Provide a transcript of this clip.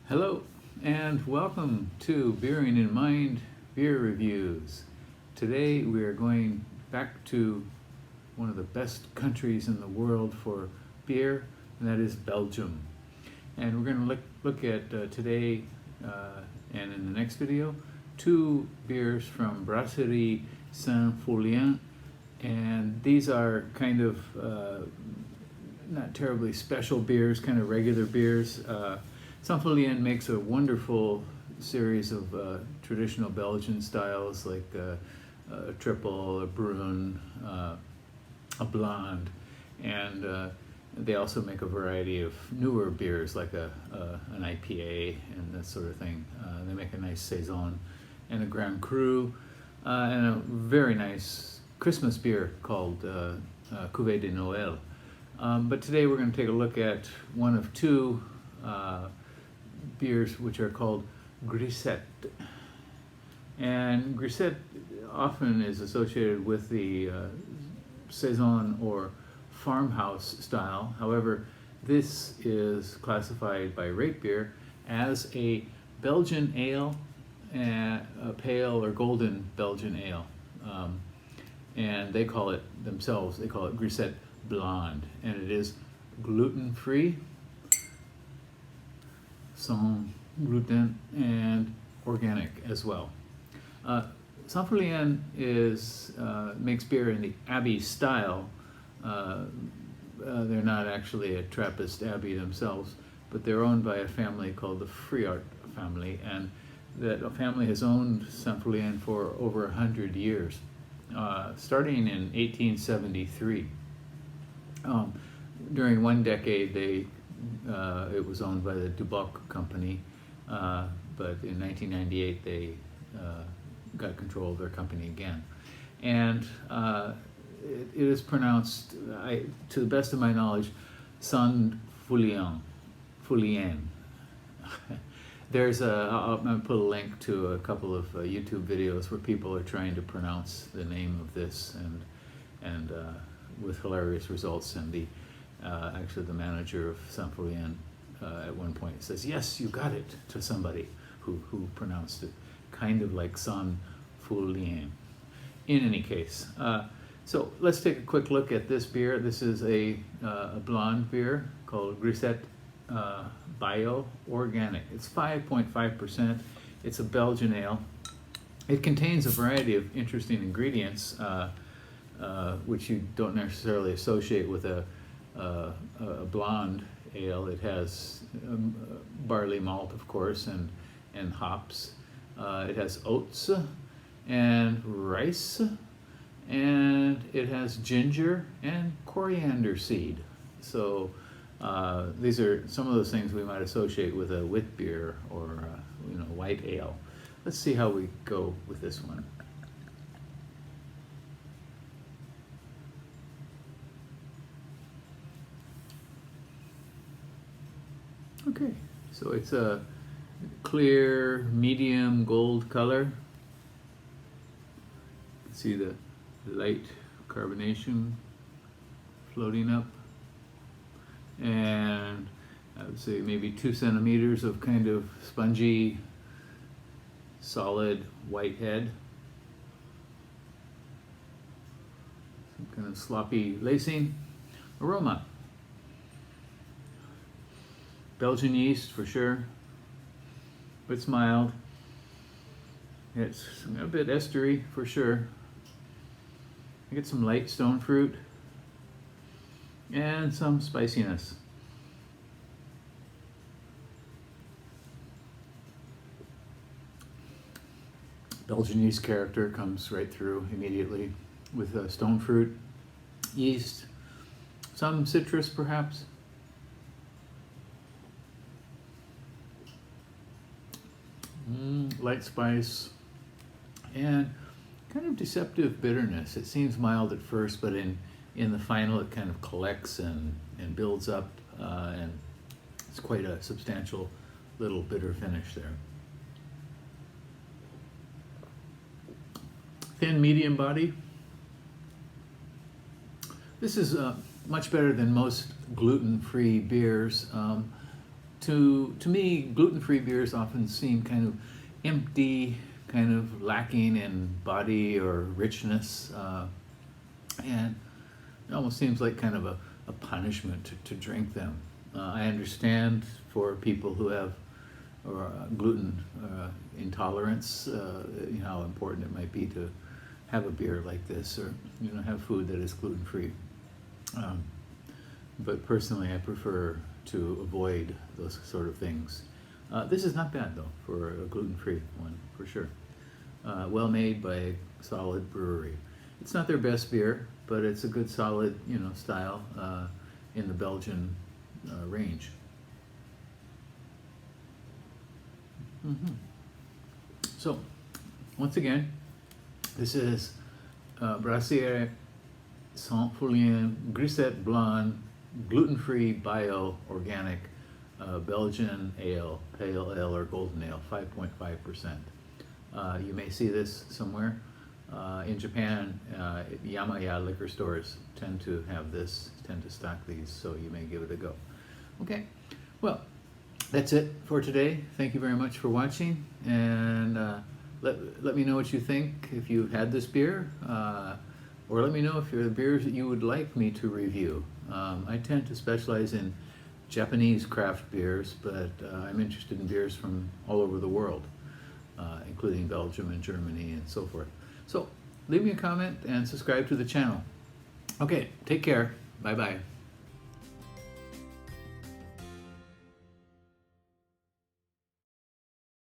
Hello and welcome to Beering in Mind Beer Reviews. Today we are going back to one of the best countries in the world for beer, and that is Belgium. And we're going to look at today and in the next video two beers from Brasserie St-Feuillien, and these are kind of not terribly special beers, kind of regular beers. St-Feuillien makes a wonderful series of traditional Belgian styles like a triple, a brune, a blonde, and they also make a variety of newer beers like an IPA and that sort of thing. They make a nice Saison and a Grand Cru and a very nice Christmas beer called Cuvée de Noël. But today we're going to take a look at one of two beers which are called Grisette. And Grisette often is associated with the Saison or farmhouse style. However, this is classified by RateBeer as a Belgian ale, a pale or golden Belgian ale. And they call it themselves, they call it Grisette Blonde. And it is gluten-free, sans gluten, and organic as well. St-Feuillien makes beer in the Abbey style. They're not actually a Trappist abbey themselves, but they're owned by a family called the Friart family, and that family has owned St-Feuillien for over 100 years, starting in 1873. During one decade, it was owned by the Duboc company, but in 1998 they got control of their company again. And it is pronounced, to the best of my knowledge, St-Feuillien. There's I'm going to put a link to a couple of YouTube videos where people are trying to pronounce the name of this, and with hilarious results. And actually the manager of St-Feuillien at one point says, "Yes, you got it," to somebody who pronounced it kind of like St-Feuillien. In any case, so let's take a quick look at this beer. This is a blonde beer called Grisette Bio Organic. It's 5.5%. It's a Belgian ale. It contains a variety of interesting ingredients which you don't necessarily associate with a blonde ale. It has barley malt, of course, and hops. It has oats and rice, and it has ginger and coriander seed. So these are some of those things we might associate with a wit beer or white ale. Let's see how we go with this one. Okay, so it's a clear, medium gold color. You can see the light carbonation floating up. And I would say maybe 2 centimeters of kind of spongy, solid white head. Some kind of sloppy lacing. Aroma. Belgian yeast for sure, but it's mild. It's a bit estery for sure. I get some light stone fruit and some spiciness. Belgian yeast character comes right through immediately with stone fruit, yeast, some citrus perhaps. Light spice and kind of deceptive bitterness. It seems mild at first, but in the final it kind of collects and builds up, and it's quite a substantial little bitter finish there. Thin, medium body. This is much better than most gluten-free beers. to me, gluten-free beers often seem kind of empty, kind of lacking in body or richness, and it almost seems like kind of a punishment to drink them. I understand for people who have gluten intolerance, how important it might be to have a beer like this, or have food that is gluten-free. But personally, I prefer to avoid those sort of things. This is not bad though for a gluten-free one, for sure. Well made by a solid brewery. It's not their best beer, but it's a good solid style in the Belgian range. So once again, this is Brasserie St-Feuillien Grisette Blonde gluten-free bio organic Belgian ale, pale ale or golden ale, 5.5%. You may see this somewhere. In Japan, Yamaya liquor stores tend to have this, tend to stock these, so you may give it a go. Okay, well, that's it for today. Thank you very much for watching, and let me know what you think if you've had this beer, or let me know if there are beers that you would like me to review. I tend to specialize in Japanese craft beers, but I'm interested in beers from all over the world, including Belgium and Germany and so forth. So leave me a comment and subscribe to the channel. Okay, take care. Bye-bye.